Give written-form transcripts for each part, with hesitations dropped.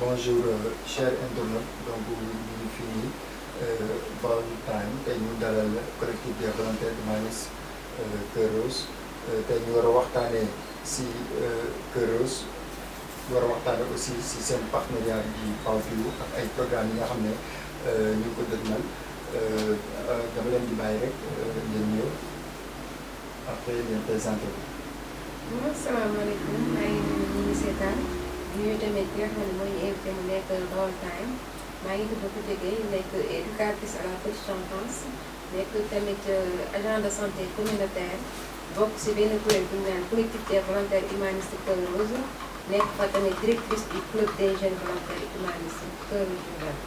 bonjour chers internautes donc ñu ngi fii BaolTimes tey ñu dalal collectif des volontaires humanistes Cœur Rose tey ñu war a waxtaanee si Cœur Rose war a waxtaanee aussi si seen partenariat bi BaolTimes ak ay programmes yi nga xam ne ñu ngi ko dëgmal dama leen di bàyyi rek ngeen ñëw après ngeen présenté ko. asalaamaaleykum maa ngi nuyu ñu ngi seetaan di nuyu tamit ki nga xam ne moo ñu invité mu nekk BaolTimes maa ngi tudd Mbacke nekk éducatrice à la petite enfance nekk tamit agent de santé communautaire bokk si benn kuréel bu ñu naan collectif des volontaires humanistes Cœur Rose nekk fa tamit directrice du club des jeunes volontaires humanistes Cœur Rose.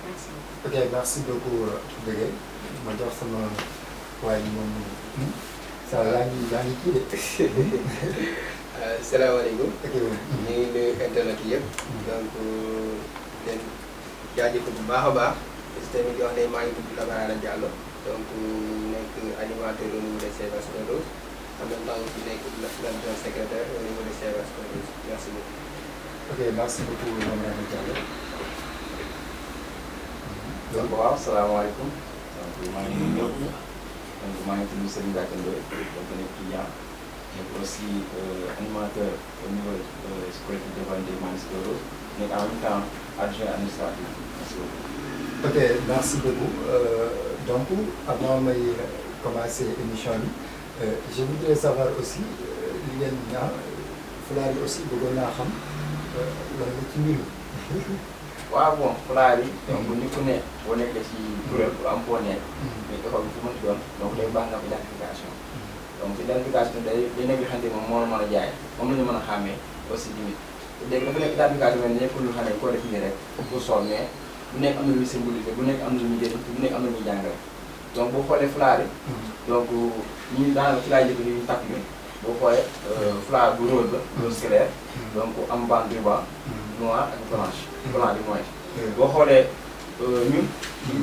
Merci. Ok merci beaucoup Mbacke ma jox sama waay bi moom ça yaa ngi kii de. salaamaaleykum. ñu ngi nuyu internet yëpp. donc leen jaajëfal bu baax a baax. parce que tamit di wax ne maa ngi tudd Lamarana Diallo donc nekk animateur au niveau de CVS Cœur Rose en même temps aussi nekk l'adjoint secrétaire au niveau de CVS Cœur Rose merci beaucoup. ok merci beaucoup Lamarana Diallo. donc waaw salaamaaleykum donc maa ngi nuyu ñëpp donc maa ngi tudd Serigne Mbacke donc nekk client nekk aussi animateur au niveau du collectif des volontaires humanistes Cœur Rose nekk en même temps adjoint administratif merci beaucoup. ok merci beaucoup donc avant may commencer émission bi je voudrais savoir aussi li ngeen ñaa fulaar yi aussi bëggoon naa xam lan la ci mbir mi. waaw bon fulaar yi donc nit ku ne boo nekkee ci kuréel bu am foo nekk mais dafa fu mënti doon donc day baax nga am identification donc identification day nekk yoo xamante ni moom moo la mën a jaay moom la ñu mën a xàmmee aussi tamit léegi dafa nekk identification mais nekkul lu xam ne koo def nii rek pour sol mais bu nekk am na lu muy symbolisé bu nekk am na lu muy jëriñ bu nekk am na lu muy jàngale donc boo xoolee fulaar yi donc ñi daanaka ci laay jëkk ni ñu tàkk ni boo xoolee fulaar bu rose la rose clair donc am bande ruban noir ak blanche blanc bi mooy boo xoolee ñun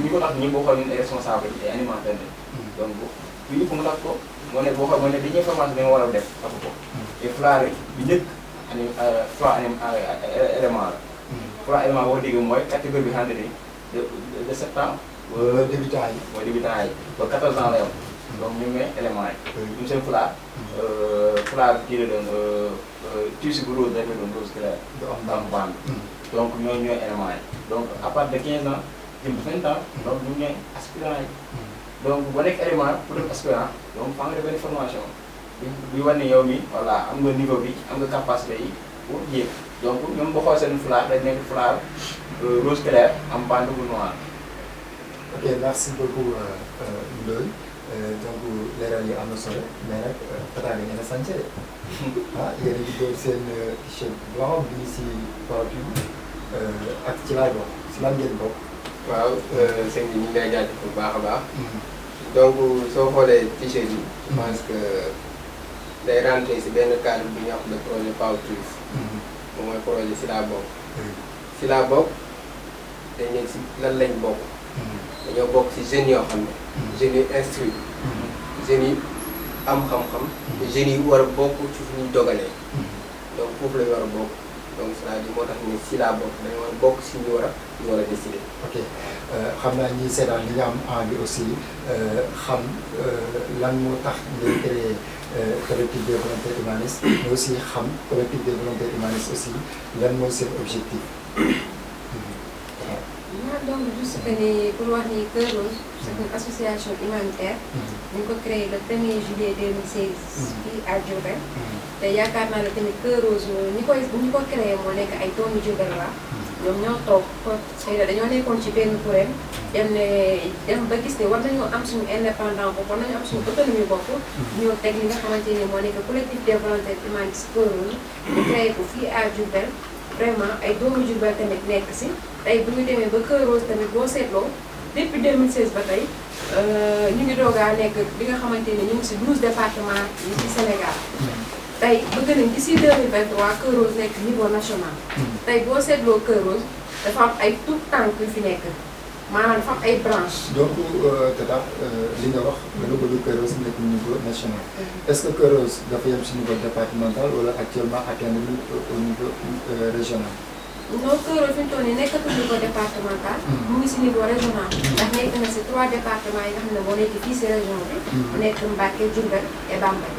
ñi ko tax ñi boo xoolee ñun ay responsable ay animateurs donc lu yëpp mu tax ko moo ne boo xoolee moo ne dañuy formation dañoo war a def tax ko te fulaar yi bi njëkk trois élément la trois élément boo déggee mooy catégorie bi xam ne ni de 7 ans mooy débutant yi. mooy débutant yi ba 14 ans la yam donc ñu ngi élément yi ñun seen fulaar fulaar kii la doon tissu bu rose day doon rose clair du am bande donc ñooy élément yi donc à partir de 15 ans jëm 20 ans donc ñu ñooy aspirant yi donc boo nekk élément pour def aspirant donc faa nga def benn formation bi wane ne yow mi voilà am nga niveau bi am nga capacité yi pour jéeg donc ñoom boo xoolee seen fulaar day nekk fulaar rose clair am bande bu noir. ok merci beaucoup Ndoye donc leeral yi am na solo mais nag Fataal yi ngeen a sànce de ah yéen a ngi doon seen t-shirt blanc bi si BaolTimes ak ci laay bokk si lan ngeen bokk. waaw sëñ bi ñu ngi lay jaajëfal bu baax a baax. donc soo xoolee t-shirt yi. je pense que day rentré si benn cadre bu ñuy wax le projet BaolTimes. moom mooy projet si laa bokk. si laa bokk dañ ne si lan lañ bokk. dañoo bokk si jeunes yoo xam ne. jeunes yu instruits. jeunes yi am xam-xam. jeunes yi war a bokk ci fu ñuy dogalee. donc foofu la ñu war a bokk donc c'est-à-dire moo tax ni si laa bokk dañoo war a bokk si ñu war a décider. ok xam naa ñi seetaan li nga am envie aussi xam lan moo tax ngay créé collectif des volontaires humanistes mais aussi xam collectif des volontaires humanistes aussi lan mooy seen objectif. donc juste que ni pour wax ni Cœur Rose c'est une association humanitaire. ñu ngi ko créé le 1er juillet 2016. fii à Diourbel. te yaakaar naa ne tamit Cœur Rose ñi ko créé moo nekk ay doomu Diourbel la. ñoom ñoo toog xëy na dañoo nekkoon ci benn kuréel dem ba gis ne war nañoo am suñu indépendant bopp war nañoo am suñu autonomie bopp. ñoo teg li nga xamante ni moo nekk collectif des volontaires humanistes Cœur Rose. ñu créé ko fii à Diourbel. vraiment ay doomu Diourbel tamit nekk si tey bu ñu demee ba Cœur Rose tamit boo seetloo depuis 2016 ba tey ñu ngi doogaa nekk bi nga xamante ni ñu ngi si 12 départements yi ci Sénégal. tey bëgg nañ d'ici 2023 Cœur Rose nekk niveau national. tey boo seetloo Cœur Rose dafa am ay tout tànk yu fi nekk maanaam dafa am ay branches. donc Tata li nga wax da nga bëgg Cœur Rose nekk niveau national. est-ce que Cœur Rose dafa yem si niveau départemental wala actuellement atteindre au niveau régional. non Cœur Rose fi mu toll nii nekkatul niveau départemental. mu ngi si niveau régional. ndax nekk na si 3 départements yi nga xam ne moo nekk fii si région bi. mu nekk Mbacke Diourbel et Bambey.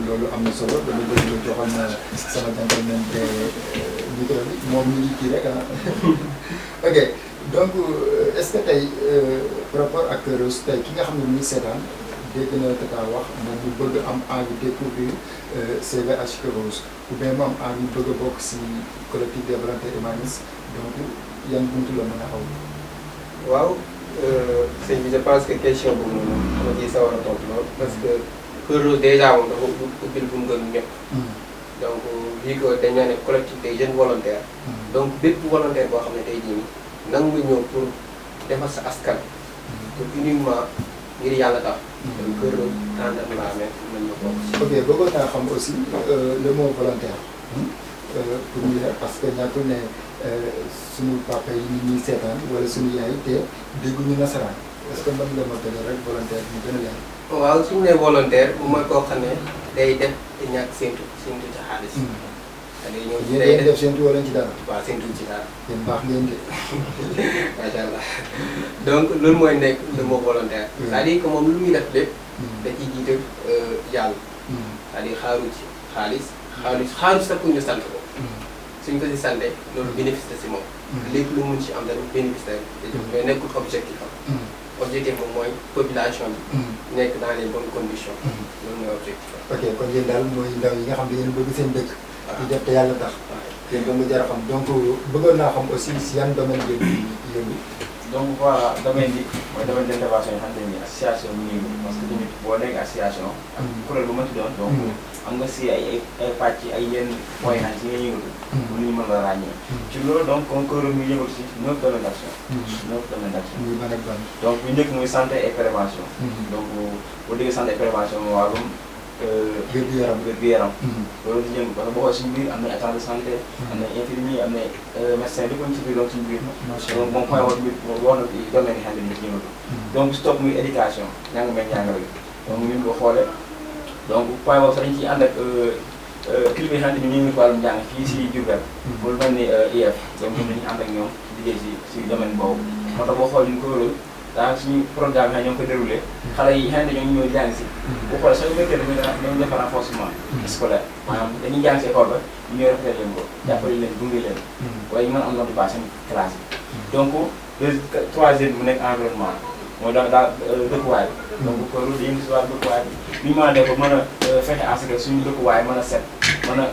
loolu am na solo dama bëgg nga joxoon na sama gentleman te micro bi moom ñu ngi kii rek ok donc est-ce que tey par rapport ak Cœur Rose tey ki nga xam ne mu ngi seetaan dégg na Tata wax moom mu bëgg am envie découvrir CVH Cœur Rose ou bien mu am envie bëgg a bokk si collectif des volontaires humanistes donc yan buntu la mën a xaw. waaw sëñ bi je pense que question boobu noonu dama ciy sawar a tontu lool parce que Cœur Rose déjà moom dafa ubbil bu mu gën ñëpp. donc vu que dañoo ne collectif des jeunes volontaires. donc bépp volontaire boo xam ne tey jii nangu nga ñëw pour defar sa askan. pour uniquement ngir yàlla tax. donc Cœur Rose tànn ak laa mel mën na bokk. ok bëggoon naa xam aussi le mot volontaire. pour ñu parce que ñàkkul ne suñu papa yi ñu ñuy seetaan wala suñu yaay te dégguñu nasaraan est-ce que mën nga ma gën a rek volontaire ñu gën a leen. waaw suñu nee volontaire bu mooy koo xam ne day def te ñàkk séntu ci xaalis. day ñëw ci day def séntu wala ci dara. waaw séntu ci dara. yéen baax ngeen de. macha allah donc loolu mooy nekk le mot volontaire. c'est-à-dire que moom lu muy def lépp. da ciy jiite yàlla. c'est-à-dire xaaru ci xaaru sax pour ñu sant ko. suñ ko si sante loolu bénéfice la si moom. lépp lu mun ci am dara bénéfice la mais nekkul objectif am. objectif moom mooy population bi. nekk dans les bonnes conditions. loolu mooy objectif am. ok kon yéen daal mooy ndaw yi nga xam ne yéen bëgg seen dëkk. di def te yàlla tax. yéen ba nga jar a xam donc bëggoon naa xam aussi si yan domaine ngeen di yëngu. donc voilà domaine bi mooy domaine d'intervention yi xam ne nii association bu ñuy parce que tamit boo nekk association. ak kuréel bu ma ci doon donc. am nga si ay pàcc ay yenn moyens yi nga yëngatu. pour ñu mën la ràññee. ci loolu donc comme Cœur Rose mi yëngatu si 9 domaines d'action. 9 domaines d'action. muy ban ak ban. donc bu njëkk muy santé et prévention. donc boo déggee santé et prévention mooy wàllum. wér-gu-yaram wér-gu-yaram. loolu di yëngu parce que boo xoolee suñu biir am na agent de santé. am na infirmier am na médecin lépp ci biir donc suñu biir. donc moom point wax na fi domaine yi xam ne ñu ci yëngatu. donc si topp muy éducation njàng meeg njàngale donc ñun boo xoolee. donc point boobu sax dañu ciy ànd ak kilifa yi xam ne ñu ngi wàllum njàng fii si Diourbel. lu mel ni IEF donc ñun dañuy ànd ak ñoom liggéey si domaine boobu. moo tax boo xoolee ñu Cœur Rose daanaka suñu programme yi ñoo ngi ko déroulé xale yi xam ne ñoo ñëw jàng si. boo xoolee sax bu fekkee dañuy def renforcement scolaire maanaam dañuy jàng si école ba ñu ñëw rafetlu leen ko jàppale leen gunge leen. waaye ñu mën a am note bu baax seen classe yi. donc troisième bu nekk environnement. mooy daal dëkkuwaay bi. donc Cœur Rose dañuy gis wàllu dëkkuwaay bi ni ñu mën a def ba mën a fexe à ce que suñu dëkkuwaay mën a set mën a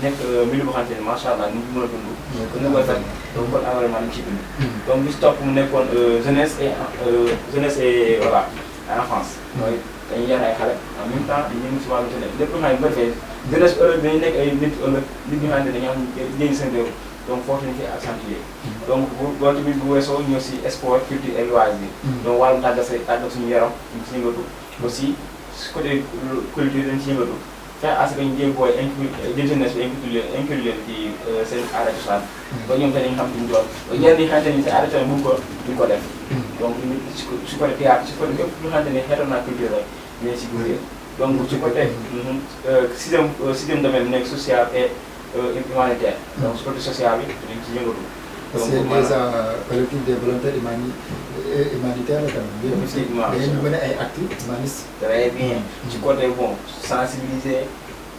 nekk milieu boo xamante ne macha allah nit ñi mën a dund. kon ñu koy fekk donc kon environnement ñu ciy dund. donc bis topp mu nekkoon jeunesse et voilà enfance. mooy dañuy yar ay xale en même temps dañuy yëngu si wàllu jeunesse lépp lu xam ne bu ko defee jeunesse ëllëg dañuy nekk ay nit ëllëg nit ñi nga xamante ne dañuy am njëriñ seen réew. donc foofu lañ koy accentuer donc bu loolu tamit bu weesoo ñëw si sport culture et loisir. donc wàllum tàggat suñu yaram ñu si yëngatu aussi su côté culture dañ si yëngatu faire à ce que ñu jéem booy jël jeunesse bi inclure leen ci seen aada cosaan. ba ñoom tamit dañu xam duñ doon ñenn ñi xamante ni seen aada cosaan buñ ko def. donc su côté théâtre su côté lépp lu xamante ni xeetoon naa culture rek mais si gunge donc ci côté sixième domaine bi nekk social et humanitaire. donc su côté social bi dañ ci yëngatu. parce que déjà collectif des volontaires humanitaires la tamit. effectivement dañuy mën a ay actes humanistes. très bien ci côté bon sensibiliser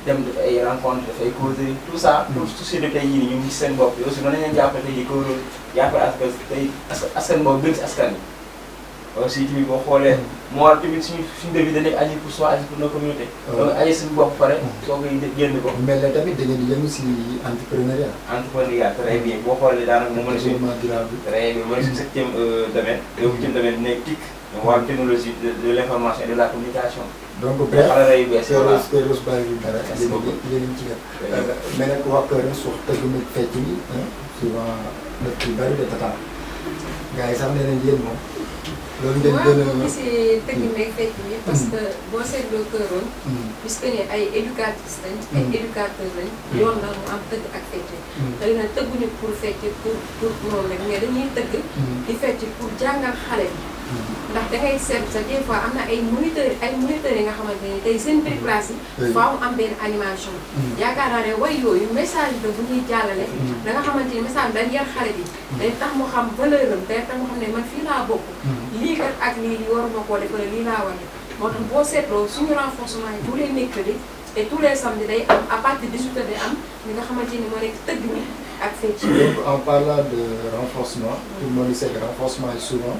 dem def ay rencontres daf ay causeries tout ça. pour société tey jii ñu ngi seen bopp aussi mën nañu leen jàppale tey jii Cœur Rose jàppale askan tey askan boobu gën si askan wi. aussi tamit boo xoolee moo war tamit suñu devise da nekk agir pour soi agir pour nos communautés. donc agir suñu bopp pare. soo koy génn ko. mel na tamit da ngeen di yëngu si entrepreneuriat. entrepreneuriat très bien boo xoolee daanaka mu mën a suñu. durable. très bien mooy suñu septième domaine. te huitième domaine nekk TIC. donc wàllu technologie de l'information et de la communication. donc bref xarala yu bees Cœur Rose bàyyiwul dara. yéen ci def. mais nag waa Cœur Rose wax tëgg na fecc ni souvent daf ci bari de tata gars yi sax nee nañ yéen moom. loolu ngeen gën a waaw gisee tëgg meeg fecc bi parce que boo seetloo Cœur Rose puisque ne ay éducatrices lañ ay éducateurs lañ yoon na mu am tëgg ak fecc xëy na tëgguñu pour fecc pour moom rek mais dañuy tëgg di fecc pour jàngal xale bi ndax dangay seet sa des fois am na ay moniteurs yi nga xamante ne tey seen biir classe yi faaw am benn animation yaakaar naa ne way yooyu message la bu ñuy jàllale da nga xamante ne message dañ yar xale bi day tax mu xam valeur am day tax mu xam ne man fii laa bokk lii kat ak lii waruma koo def lii laa war moo tax boo seetloo suñu renforcement yi tous les mercredis et tous les samedis day am à partir de 18h day am li nga xamante ni moo nekk tëgg mi ak fecc. Donc en parlant de renforcement tout le monde sait que renforcement yi souvent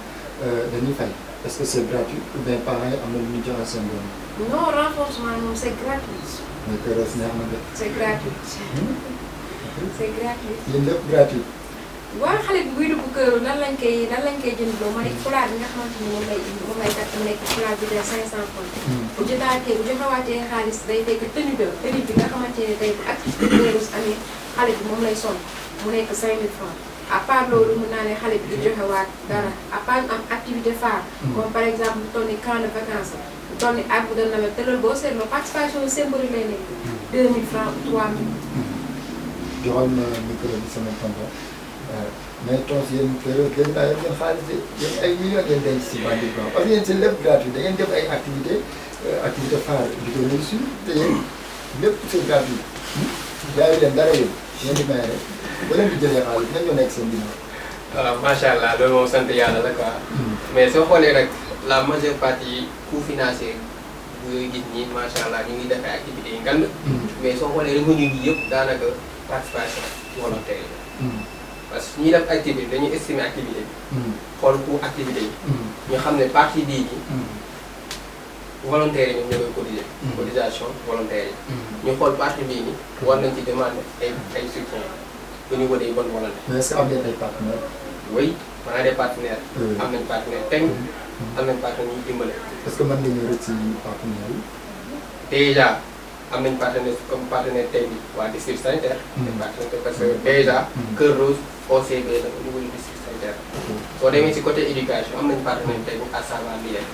dañuy fay est-ce que c'est gratuit ou bien parents yi am na lu ñu joxe seen doom. non renforcement moom c'est gratuit. mais Cœur Rose neex na de. c'est gratuit. c'est gratuit. yéen lépp gratuit. waaw xale bi buy dugg Cœur Rose lan lañ koy jëndloo ma nekk fulaar bi nga xamante ni moom lay kat mu nekk fulaar bi de 500 francs. bu joxewaatee xaalis day fekk tenue bi nga xamante ne tey bu activité Cœur Rose amee xale bi moom lay sol mu nekk 5000 francs. à part loolu mën naa ne xale bi du joxewaat dara à part am activité phare. comme par exemple lu toll ni camp de vacances lu toll ni arbre de Noël te loolu boo seetloo participation symbolique lay nekk 2000 francs ou 3000. joxal ma micro bi sama tonton mais tos yéen Cœur Rose gën naa yéen xaalis de yéen ay millions ngeen denc si Bambey parce que yéen seen lépp gratuit da ngeen def ay activité phare di ko réussir te yéen lépp c'est gratuit jaayu leen dara yéen ngeen di may rek ba leen di jëlee xaalis ñan ñoo nekk seen ginnaaw. waaw macha allah loolu moom sant yàlla la quoi. mais soo xoolee rek la majeure partie coût financier bu gis nii macha allah ñu ngi def ay activités yi ngand mais soo xoolee revenu yi yëpp daanaka participation volontaire yi. parce que ñuy def activité dañuy estimer activité bi. xool coût activité yi. ñu xam ne partie bii nii. volontaire yi ñoom ñoo koy cotiser. cotisation volontaire yi. ñu xool partie bii nii war nañ ci demander ay soutien au niveau des bonnes volontés. mais est-ce que am ngeen ay partenaires. oui on a des partenaires. am nañ partenaire technique am nañ partenaire ñuy dimbale. est-ce que mën nga ñëw rek ci partenaires yi. déjà am nañ partenaire comme partenaire technique waa district sanitaire. des partenaires parce que déjà. Cœur Rose OCB la au niveau du district sanitaire. soo demee si côté éducation am nañ partenaire technique à savoir l'IEF.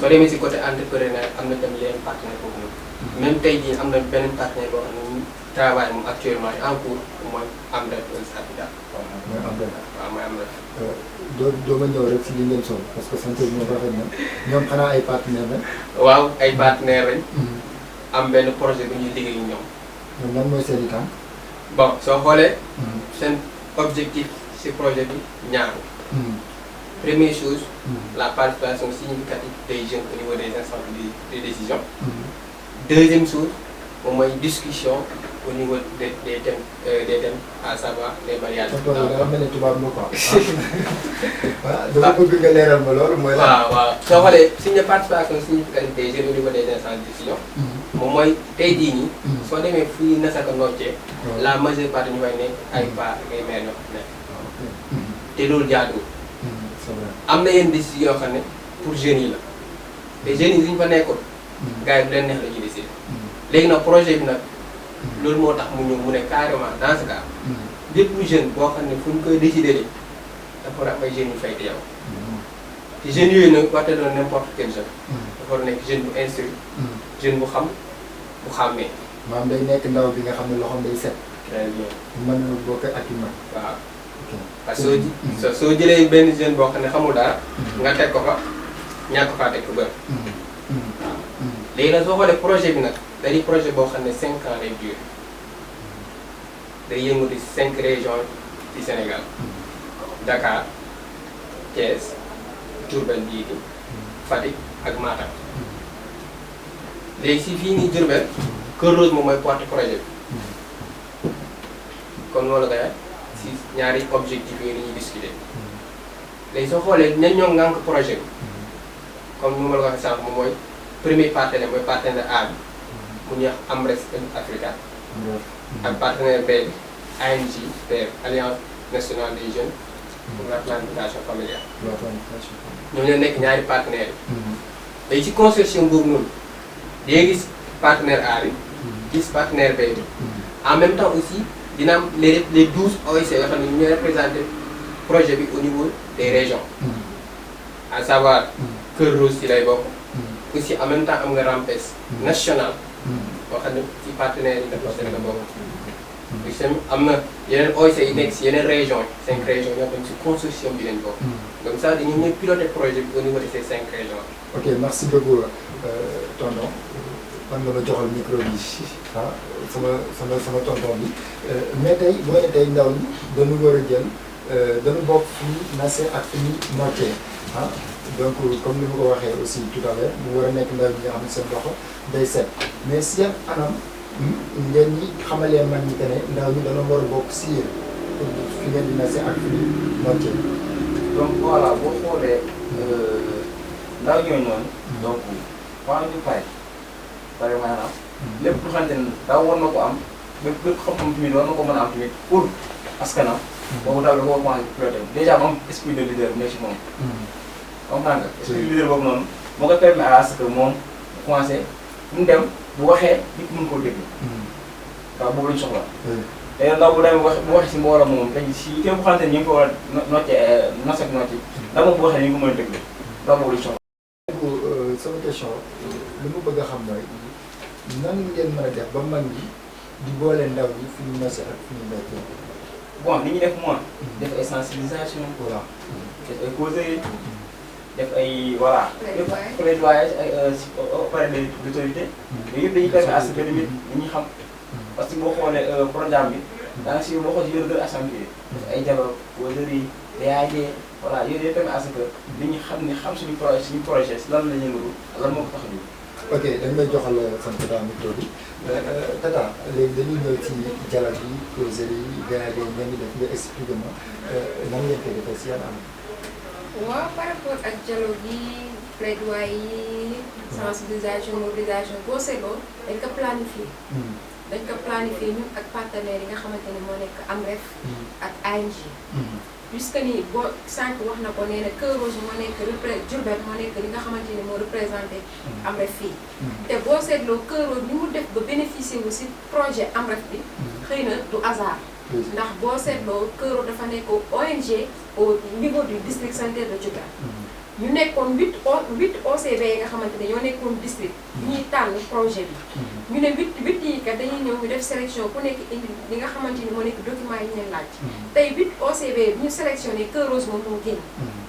soo demee si côté entrepreneuriat am na tamit yeneen partenaire foofu noonu. même tey jii am na beneen partenaire boo xam ne ñu travail moom actuellement en cours mooy am na habitat. mooy am rek. waaw mooy am na. doo ma ñëw rek si li ngeen sol parce que sant bi moom rafet na ñoom xanaa ay partenaires lañ. waaw ay partenaires lañ. am benn projet bu ñuy liggéey ñoom. ñoom lan mooy seen i tànk. bon soo xoolee. seen objectif ci projet bi ñaar. Première chose, la participation significative des jeunes au niveau des instances de décision. Deuxième chose, au moins discussion au niveau des thèmes à savoir les mariages. mel ne tubaab la quoi. waaw dama bëgg nga leeral ma loolu mooy lan. waaw waaw soo xoolee signe participation significative des jeunes au niveau des instances de décision. moom mooy tey jii nii. soo demee fii Nasaka noccee. la majeure partie ñu fay nekk ay paa ay mères ñoo xam ne. te loolu jaaduwul. am na yenn décision yoo xam ne pour jeunes yi la te jeunes yi suñu fa nekkoon gars yi bu leen neex la ñuy décider léegi nag projet bi nag loolu moo tax mu ñëw mu ne carrément dans ce cas bépp jeune boo xam ne fu ñu koy décider li dafa war a am ay jeunes yu fay teew te jeunes yooyu nag waxte doon n'importe quel jeune dafa war a nekk jeune bu instruit jeune bu xam bu xàmmee maam day nekk ndaw bi nga xam ne loxoom day set très bien mën na bokk ak i mag waaw parce que soo jëlee benn jeune boo xam ne xamul dara nga teg ko fa ñàkk faa teg ko bëri waaw léegi nag soo xoolee projet bi nag da di projet boo xam ne 5 ans lay durer day yëngatu ci 5 régions ci Sénégal Dakar Thiès Diourbel bii nii Fatick ak Matam léegi si fii nii Diourbel Cœur Rose moom mooy porte projet bi kon loolu la nga si ñaari objectif yooyu la ñuy discuter léegi soo xoolee ñan ñoo ngànk projet bi comme ni ma la ko waxee sànq moom mooy premier partenaire mooy partenaire A bi mu ñuy wax Amres Africa ak partenaire B bi ANG Alliance nationale des jeunes pour la planification familiale. ñoom ñoo nekk ñaari partenaires yi. léegi ci consortium boobu noonu day gis partenaire A bi gis partenaire B bi en même temps aussi. dina am les 12 OIC yoo xam ne ñooy représenté projet bi au niveau des régions. à savoir Cœur Rose ci lay bokk. aussi en même temps am nga RAMPES national. boo xam ne ci partenaires yi dafa Sénégal bokk. puis tamit am na yeneen OIC yi nekk si yeneen régions yi 5 régions ñoo xam si consortium bi lañ bokk. donc ça dañu ñëw piloté projet bi au niveau de ces 5 régions. ok merci beaucoup tonton man nga ma joxal micro bi ah sama tonton bi mais tey boo nee tey ndaw ñi dañu war a jël dañu bokk fi ñu nase ak fi ñu moccee ah donc comme ni ma ko waxee aussi tout à l'heure mu war a nekk ndaw ñi nga xam ne seen loxo day set mais si yan anam ngeen ñi xamalee mag ñi que ne ndaw ñi dañoo war a bokk si yéen fi ngeen di nase ak fi ñu moccee. donc voilà boo xoolee ndaw ñooñu noonu. donc waa ñu pare maanaam. lépp lu xamante ne daaw war na ko am bépp xam-xam tamit war na ko mën a am tamit pour askanam. boobu daal dafa commencé piloté déjà moom esprit de leader bi nekk si moom. comprendre nga esprit de leader boobu noonu moo koy permettre à ce que moom mu commencé mu dem bu waxee nit mën koo déglu. waaw boobu lañ soxla. te ndaw bu demee bu waxee si mbooloo moom tey si képp bu xamante ne ñu ngi ko war a noccee nos ak nocci ndax moom bu waxee ni ñu ko mën a déglu ndaw boobu lañ soxla. sama question li mu bëgg a xam mooy nan ngeen mën a def ba mag ñi di boole ndaw ñi fi ñu nose ak fi ñu nekkee. bon li ñu def mooy. def ay sensibilisation. voilà def ay causeries. def ay voilà. plaidoyer ay auprès des autorités. yooyu yëpp dañuy permettre à ce que tamit ñi xam. parce que boo xoolee programme bi. daanaka si boo xoolee yor assemblée. def ay dialogue causeries DAD voilà yooyu day permettre à ce que nit ñi xam suñu projet si lan la ñuy yëngatu lan moo ko tax a jóg. ok dañ lay joxal sama tata micro bi tata léegi dañuy ñëw ci dialogue yi causeries yi DAD ngeen di def nga expliqué ma nan ngeen koy defee si yan am. waaw par rapport ak dialogue yi plaidoyer yi sensibilisation mobilisation boo seetloo dañ ko planifié. dañ ko planifié ñun ak partenaires yi nga xamante ne moo nekk AMREF ak ANG. puisque ni boo sànq wax na ko nee na Cœur Rose moo nekk Diourbel moo nekk li nga xamante ni moo représenté AMREF fii. te boo seetloo Cœur Rose ni mu def ba bénéficier wu si projet AMREF bi xëy na du hasard. ndax boo seetloo Cœur Rose dafa nekk ONG au niveau du district sanitaire de Diourbel. ñu nekkoon 8 OCB yi nga xamante ne ñoo nekkoon district ñuy tànn projet bi. ñu ne 8 yi kat dañuy ñëw ñu def sélection ku nekk indi li nga xamante ni moo nekk document yi ñu leen laaj. tey 8 OCB bi ñu sélectionné Cœur Rose moom moo génn.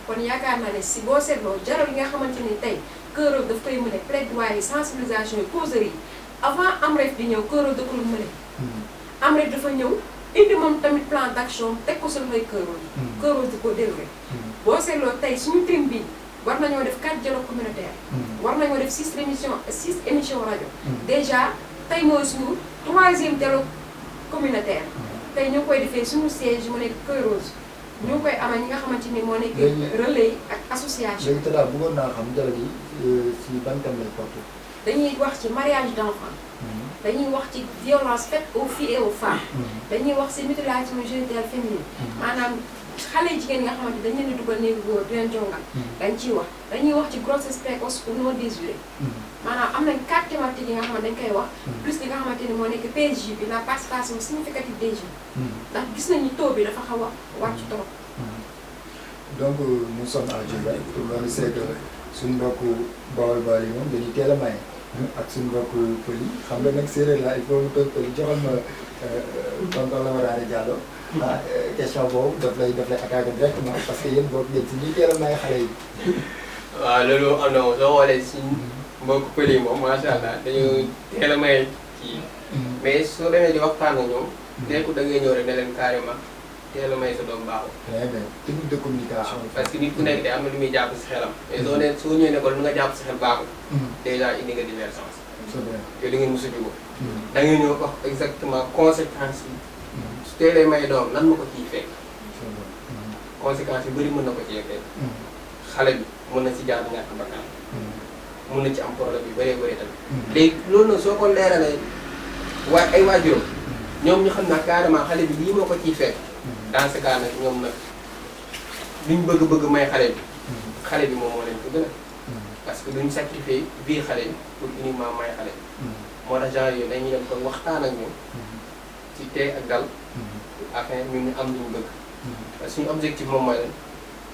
kon yaakaar naa ne si boo seetloo dialogue yi nga xamante ni tey Cœur Rose daf koy mën a plaidoyer sensibilisation yi causerie yi avant AMREF di ñëw Cœur Rose da ko lu mën a. AMREF dafa ñëw indi moom tamit plan d'action teg ko sur mooy Cœur Rose. Cœur Rose di ko déroulé. boo seetloo tey suñu team bi war nañoo def 4 dialogues communautaires. war nañoo def 6 émissions rajo. déjà tey mooy suñu 3e dialogue communautaire. tey ñu ngi koy defee suñu siège mu nekk Cœur Rose. ñu ngi koy amal ñi nga xamante ni moo nekk relais ak association. léegi tata bëggoon naa xam dialogue yi ci ban thème lay porté. dañuy wax ci mariage d'enfants. dañuy wax ci violence faite aux filles et aux femmes. dañuy wax ci mutilation génitale féminine. maanaam xale yu jigéen nga xamante dañ leen di dugal néegu góor di leen jongal. dañ ciy wax dañuy wax ci grossesse précoce ou non désirée. maanaam am nañ 4 thématiques yi nga xamante dañ koy wax. plus li nga xamante ni moo nekk PSJ bi la participation significative des jeunes. ndax gis nañu taux bi dafa xaw a wàcc trop. donc nous sommes à Diourbel pour loolu c'est que suñu mbokku Baol yi moom dañuy teel a maye. ak suñu mbokku pël yi xam nga nag séeréer la il faut mu toog pël joxal ma tonton la war a Diallo. question boobu daf lay attaqué directement parce que yéen boobu ngeen si ñuy teel a may xale yi. waaw loolu am na soo xoolee si mbokku pël yi moom macha allah dañu teel a may kii. mais soo demee di waxtaan ak ñoom. nekkul da ngay ñëw rek ne leen carrément teel a may sa doom baaxul. très bien technique de communication. parce que nit ku nekk de am na lu muy jàpp si xelam. mais soo ñëwee ne ko lu nga jàpp si xel baaxul. déjà indi nga divergence. c'est vrai te li ngeen mos a jubóo. da ngay ñëw wax exactement conséquences yi. su teelee may doom lan ma ko ciy fekk. conséquences yu bëri mën na ko ciy fekk. xale bi mën na ci jaar ñàkk bakkan. mën na ci am problème yu bëree bëri tamit. léegi loolu nag soo ko leeralee ay waajuram ñoom ñu xam naa carrément xale bi lii moo ko ciy fekk. dans ce cas nag ñoom nag luñ bëgg may xale bi moom moo leen ko gën a. parce que duñ sacrifier vie xale bi pour uniquement may xale bi. moo tax genre yooyu dañuy dem kon waxtaan ak ñoom. ci tey ak dal. afin ñun ñu am lu ñu bëgg. parce que suñu objectif moom mooy leen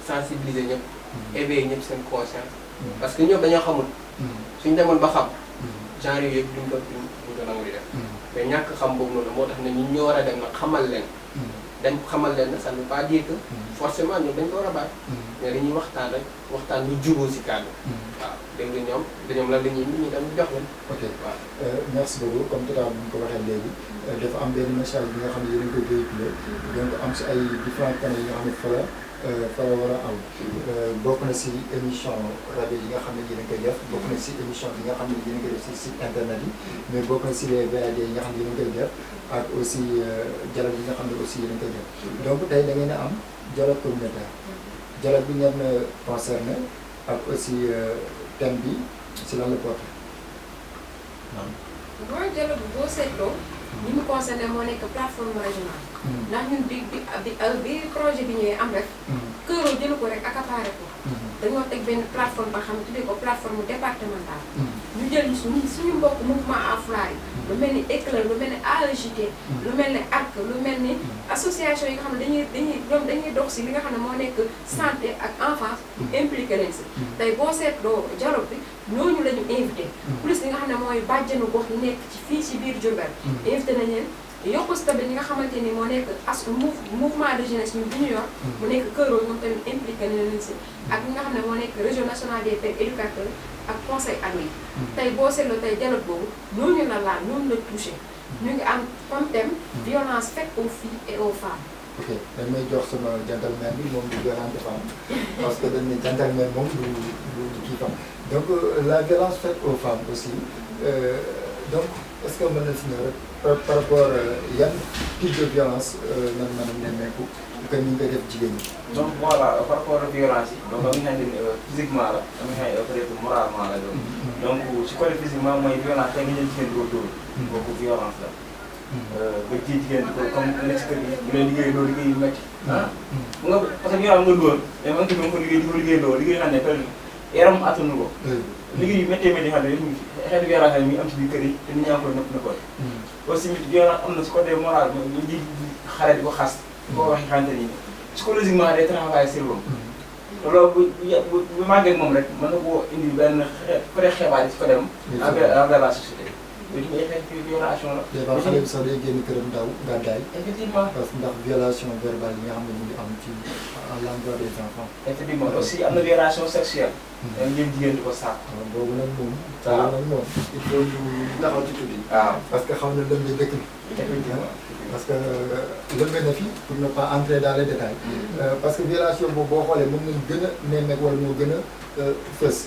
sensibiliser ñëpp. éveiller ñëpp seen conscience. parce que ñëpp dañoo xamul. suñ demoon ba xam. genre yooyu yëpp duñ ko nangu di def. mais ñàkk xam boobu noonu moo tax ne ñun ñoo war a dem nag xamal leen. dañ xamal leen ne ça ne veut pas dire que forcément ñoom dañ ko war a bàyyi. mais dañuy waxtaan rek waxtaan lu jubóo si kàddu. waaw dégg nga ñoom lan la ñuy nit ñi tamit jox leen. ok waaw merci beaucoup comme tout à l'heure bu ñu ko waxee léegi dafa am benn message bi nga xam ne yéen a ngi koy véhiculé donc am si ay différents canaux yi nga xam ne fa la war a am. bokk na si émission rajo yi nga xam ne yéen a koy def bokk na si émission bi nga xam ne yéen a koy def si site internet yi mais bokk na si les VAD yi nga xam ne yéen a koy def ak aussi dialogue yi nga xam ne aussi yéen a koy def donc tey da ngeen a am dialogue communautaire dialogue bi ngeen concerné ak aussi thème bi si lan la porté. mooy dialogue bi boo seetloo. ñi mu concerné moo nekk plateforme régionale. ndax ñun bi projet bi ñëwee am rek. Cœur Rose jëlu ko rek accaparé ko. dañoo teg benn plateforme ba xam ne tuddee ko plateforme départementale. ñu jël suñu mbokk mouvement Alpulaar yi. lu mel ni Éclair lu mel ni AEJT. lu mel ni ARC lu mel ni association yi nga xam ne dañuy dox si li nga xam ne moo nekk santé ak enfance. impliqué leen si. tey boo seetloo dialogue bi ñooñu la ñu invité. plus li nga xam ne mooy bàjjenu gox yi nekk ci fii si biir Diourbel. invité nañ leen yokku si tamit ñi nga xamante ni moo nekk mouvement de jeunesse ñu bi ñu yor. mu nekk Cœur Rose ñoom tamit impliqué nañ leen si. ak ñi nga xam ne moo nekk réseau national des pères éducateurs ak conseil annuel. tey boo seetloo tey dialogue boobu ñooñu la laal ñooñu la touché. ñu ngi am comme thème violence faite aux filles et aux femmes. ok dañ may jox sama gentleman bi moom du violente femme parce que dañ ne gentleman moom du kii femme donc la violence faite aux femmes aussi donc est-ce que mën na si ñëw rek par rapport yan type de violence nan mën a nemmeeku que ñu ngi koy def jigéen ñi. donc voilà par rapport ak violence yi. donc am na physiquement la am na peut-être moralement la doon. donc si côté physiquement mooy violence tey nga jël jigéen di ko dóor. kooku violence la. ba ji jigéen di ko comme nekk si kër gi bu leen liggéey loolu liggéey yu métti. bu nga parce que violence nga dóor mais man tamit nga ko liggéey di ko liggéey loolu liggéey xam ne peut-être yaram attanu ko. liggéey yu méttee métti xam ne xeetu violence yi mi am si biir kër yi te nit ñaa ngi koy nëpp. aussi violence am na si côté moral ñu ji xale di ko xas. boo waxee xamante ni psychologiquement day travailler sur l'homme. te loolu bu màggee ak moom rek mën na koo indi benn côté xeebaat yi si côté am. envers la société. yooyu tamit ay xeetu violation la. des fois xale bi sax day génn këram daw gàddaay. effectivement parce que ndax violation verbale yi nga xam ne mu ngi am ci à l'endroit des enfants. effectivement aussi am na violation sexuelle. da ngeen jigéen di ko sàkk. waaw boobu nag moom. waaw boobu nag moom il faut ñu taxaw ci tuuti. waaw parce que xam na lëmbe dëkk bi. effectivement parce que lëmbe na fi pour ne pas entrer dans les détails. parce que violation boobu boo xoolee mën nañu gën a nemmeeku wala moo gën a fës.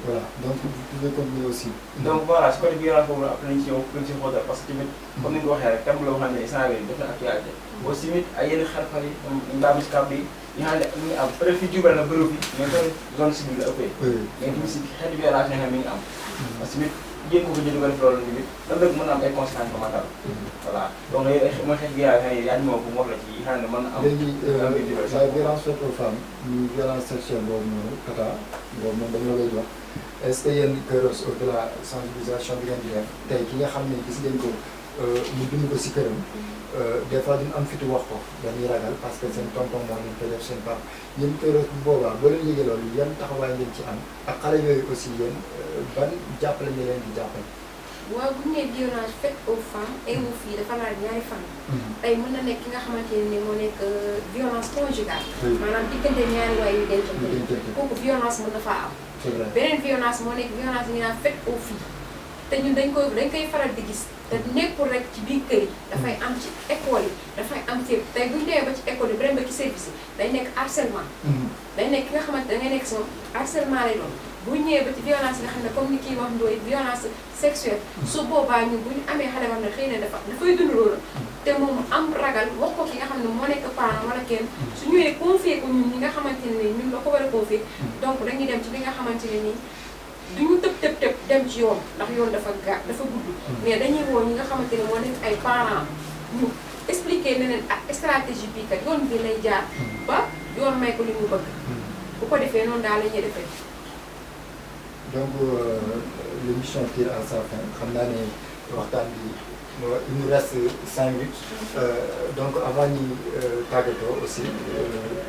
voilà donc vous pouvez continuer aussi. donc voilà su ko defee violence boobu après nañ ci ñëw nañ ci xóotal parce que tamit comme ni nga ko waxee rek thème la boo xam ne instant bii def na actualité. aussi tamit ay yenn xarfar yi comme mbaamis kàbb yi ñu xam ne ñu ngi am peut être fii Diourbel na bëriw fi mais tamit zone civile la ëppee. mais tamit si xeetu violation yi nga xam ne mi ngi am. parce que tamit jéem ko ko jënd ko def loolu tamit ëllëg mën na am ay conséquences ko matal. voilà donc mooy xeetu violation yi yaa ñu moo ko wax la ci yi xam ne mën na am. léegi la violence faite aux femmes ñu violence sexuelle boobu noonu kata boobu moom dañu la koy jox est-ce que yéen Cœur Rose de la sensibilisation bi ngeen di def tey ki nga xam ne gis ngeen ko mu dund ko si këram des fois duñ am fitu wax ko dañuy ragal parce que seen tonton moo leen koy def seen papa yéen Cœur Rose bu boobaa boo leen yëgee loolu yan taxawaay ngeen ci am ak xale yooyu aussi yéen ban jàppale nga leen di jàppale. waaw bu ñu nee violence faite aux femmes et aux filles dafa laal ñaari fan. tey mën na nekk ki nga xamante ne moo nekk violence conjugale. maanaam diggante ñaari waay yu dencante. kooku violence mën na faa am. beneen violence moo nekk violence yi ñu naan faite aux filles. te ñun dañ koy faral di gis te nekkul rek ci biir kër yi dafay am ci école yi dafay am fépp tey bu ñu demee ba ci école yi vraiment ba ci service yi day nekk harcèlement. day nekk ki nga xamante da ngay nekk si moom harcèlement lay doon. bu ñëwee ba ci violence nga xam ne comme ni kii wax ndooy violence sexuelle su boobaa ñun bu ñu amee xale wax ne xëy na dafay dund loolu te moom am ragal wax ko ki nga xam ne moo nekk parent wala kenn su ñëwee confier ko ñun ñi nga xamante ne nii ñun la ko war a confier donc dañuy dem ci li nga xamante ne nii duñu tëb dem ci yoon ndax yoon dafa gudd mais dañuy woo ñi nga xamante ne moo nekk ay parents ñu expliquer ne leen ak stratégie bii kat yoon bi lay jaar ba yoon may ko li mu bëgg bu ko defee noonu daal la ñuy defee. donc l'émission tire à sa fin xam naa ne waxtaan bi il nous reste 5 minutes donc avant ñi tàggatoo aussi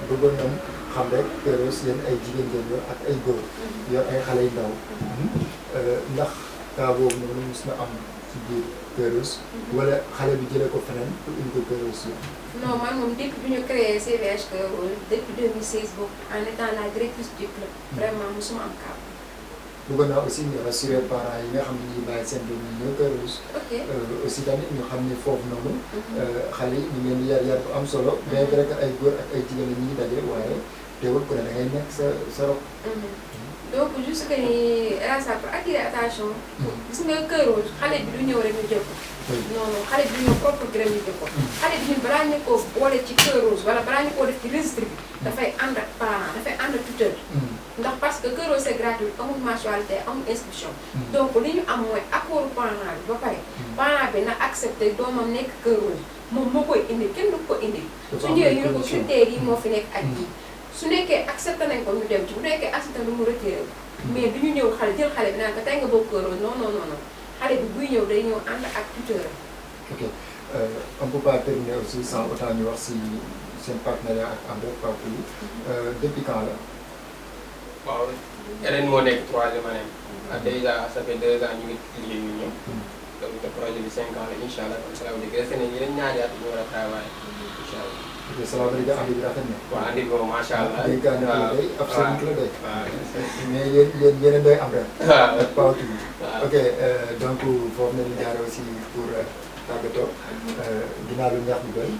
bëggoon nañ xam rek Cœur Rose yéen ay jigéen ngeen yor ak ay góor yor ay xale yu ndaw ndax cas boobu noonu mos na am ci biir Cœur Rose wala xale bi jëlee ko feneen pour indi ko Cœur Rose. non man moom depuis bi ñu créé CVH Cœur Rose depuis 2016 boobu en étant la directrice du club vraiment mosuma am kàddu. bëggoon naa aussi ñu rassurer parents yi nga xam ne ñuy bàyyi seen doom yi ñëw Cœur Rose. ok aussi tamit ñu xam ne foofu noonu. xale yi ñu leen di yar bu am solo. bien vrai que ay góor ak ay jigéen la ñuy daje waaye teewul ku ne da ngay nekk sa rob. donc juste que ni RSA pour attirer attention. gis nga Cœur Rose xale bi du ñëw rek ñu jël ko. non non xale bi du ñëw propre gré ñu jël ko. xale bi ñun balaa ñu ko boole ci Cœur Rose wala balaa ñu koo def ci registre bi dafay ànd ak parent dafay ànd ak tuteur. ndax parce que Cœur Rose c'est gratuit amul mensualité amul inscription. donc li ñu am mooy accord parent bi ba pare. parent bi na accepté doomam nekk Cœur Rose moom moo koy indi kenn du ko indi. su ñëwee ñu ne ko critères yi moo fi nekk ak yi. su nekkee accepté nañ ko ñu dem ci bu nekkee accepté nañ mu retiré ko mais du ñu ñëw xale jël xale bi naan ko tey nga bokk Cœur Rose non non non xale bi buy ñëw day ñëw ànd ak tuteur. ok on peut pas terminer aussi sans autant ñu wax si seen partenariat ak Mbacke Pape yi depuis quand la. waaw ren moo nekk 3e année déjà ça fait 2 ans ñu ngi liggéey ñu ñëw donc te projet bi 5 ans la incha allah comme ça veut dire que resté nañ yeneen ñaari at ñu war a travailler incha allah. ok ça veut dire que andi bi rafet na. waaw andi boobu macha allah. waaw dégg naa ne day absolument la day. waaw mais yéen doy am ren. waaw ak Pape yi. waaw ok donc foofu nañu jaare aussi pour tàggatoo ginnaaw bi ñaax bi doy.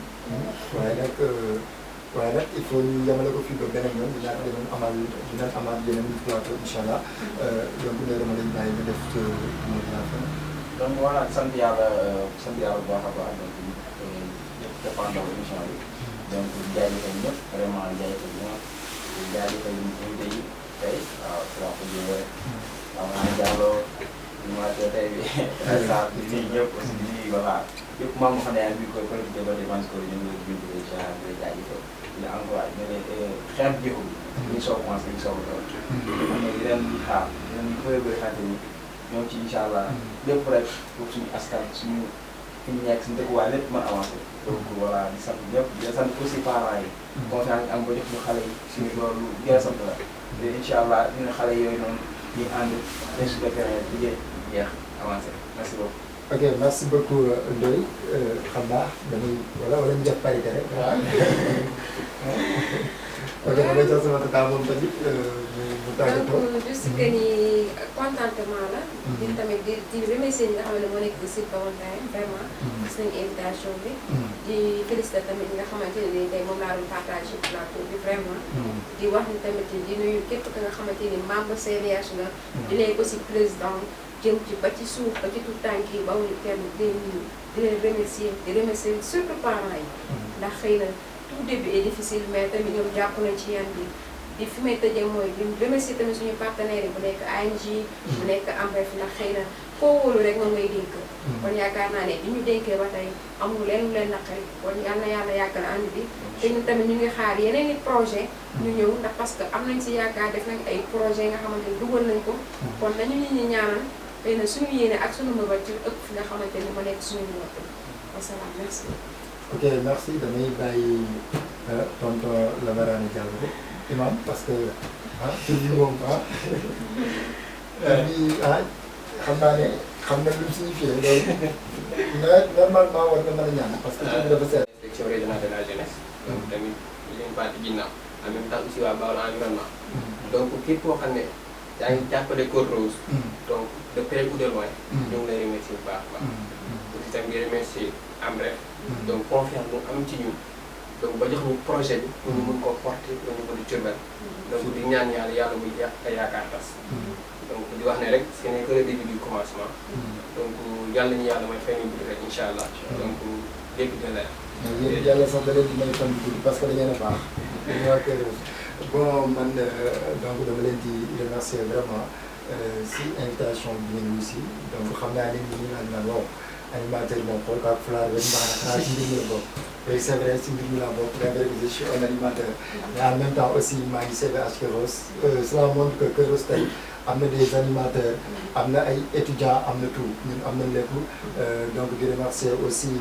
waaye nag il faut ñu yemale ko fii ba beneen yoon dinañ amaat yeneen plateau incha allah donc nee na ma lañ bàyyi nga def mot de la fin. donc voilà sant yàlla bu baax a baax donc ñëpp dépendant émission bi donc jaajëfal ñëpp vraiment jaajëfal invité yi tey waaw wax dëgg waaw maa jàlloo ñu wàccee tey bi saa bi nii ñëpp aussi di nuyu voilà yëpp maa ngi xam ne yaa ngi koy collecté ba dépense ko ñu ngi bindu incha allah di jaajëfal di la encouragé ne leen xeex jiwu ñu soog commencé ñu soog a doon xam ne yeneen xaar yeneen yu bëri xamante ni ñoo ci incha allah lépp rek pour suñu askan suñu fi ñu nekk suñu dëkkuwaay lépp mën avancé donc voilà di sant ñëpp di sant aussi parents yi confiance am ba jox ñu xale yi suñu loolu gën a sant la te incha allah dina xale yooyu noonu ñu ànd dañ su defee liggéey jeex avancé merci beaucoup. ok merci beaucoup Ndoye xam naa dañuy wala ñu def parité rek waaw. ok damay jox sama tata moom tamit mu tàggatoo. donc juste que ni contentement la. di tamit di remercier ñi nga xam ne moo nekk site BaolTimes vraiment. gis nañu invitation bi. di féliciter tamit ñi nga xamante ne nii tey moom laa doon partagé plateau bi vraiment. di wax ni tamit di nuyu képp ki nga xamante ni membre CVH la. di leen aussi président. jëm ci ba ci suuf ba ci tout tànk yi bawuñu kenn di leen remercier surtout parents yi ndax xëy na tout début est difficile mais tamit ñoom jàpp nañ ci yan bi di fi may tëjee mooy di remercier tamit suñu partenaires yi bu nekk ANG bu nekk Mbacke ndax xëy na koo wóolu rek moom ngay dénk kon yaakaar naa ne bi ñu dénkee ba tey amul leen lu leen naqari kon yal na yàlla yàggal ànd bi te ñun tamit ñu ngi xaar yeneen i projet ñu ñëw ndax parce que am nañ si yaakaar def nañ ay projet nga xamante ni dugal nañ ko kon nañu nit ñi ñaanal xëy na suñu yéene ak suñu mëbët ci ëpp fi nga xamante ni ma nekk suñu mëbët wasalaam merci. ok merci damay bàyyi tonton Lamarane Diallo imam parce que tur bi moom xam naa ne xam na lu mu signifié loolu normalement war na mën a ñaan parce que tur bi dafa seet. section régionale de la jeunesse. donc tamit ñu leen baati ginnaaw en même temps aussi waa Baol environnement. donc képp koo xam ne yaa ngi jàppale Cœur Rose. donc de près ou de loin. ñu ngi lay remercier bu baax a baax. aussi tamit di remercier Mbacke. donc confiance bu am ci ñun. donc ba jox ñu projet bi. pour ñu mun koo porter au niveau de Diourbel. donc di ñaan yàlla muy yàq te yaakaar tas. donc di wax ne rek ce n'est que le début du commencement. donc yàlla ñu yàlla may fay ñu gudd rek incha allah. donc lépp dina leer. yéen yàlla sax da leen di may fan gudd parce que da ngeen a baax. dañu waa Cœur Rose bon man donc dama leen di remercier vraiment si invitation bi ngeen wuyu si donc xam naa ne ñu naan waaw animateur moom xool ko ak Fulaar rek mbaax na xanaa ci mbir mi la bokk. oui c'est vrai si mbir mi la bokk bien vrai que je suis un animateur mais en même temps aussi maa ngi CVH Cœur Rose cela montre que Cœur Rose tey am na des animateurs am na ay étudiants am na tout ñun am na lépp donc di remercier aussi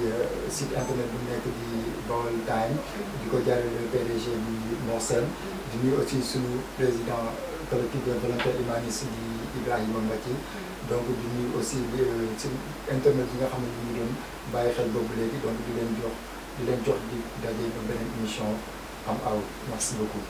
site internet bu nekk di BaolTimes di ko jaarale PDG bi Mor Sène di nuyu aussi suñu président collectif des volontaires humanistes di Ibrahima Mbacke donc di nuyu aussi ci internet yi nga xam ne ñu ngi doon bàyyi xel boobu léegi donc di leen jox di daje ba beneen émission am aw merci beaucoup.